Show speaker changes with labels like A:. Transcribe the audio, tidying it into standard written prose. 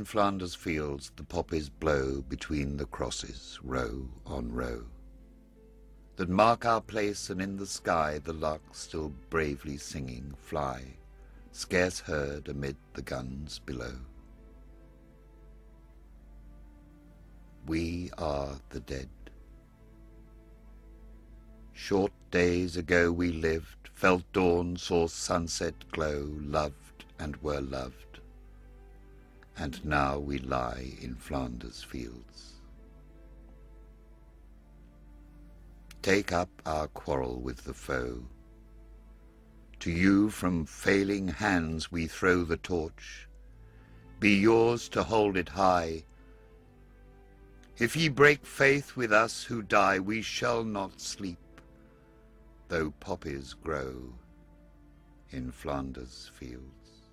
A: in Flanders fields the poppies blow between the crosses, row on row, that mark our place, and in the sky the larks still bravely singing fly, scarce heard amid the guns below. We are the dead. Short days ago we lived, felt dawn, saw sunset glow, loved and were loved, and now we lie in Flanders fields. Take up our quarrel with the foe. To you from failing hands we throw the torch. Be yours to hold it high. If ye break faith with us who die, we shall not sleep, though poppies grow in Flanders fields.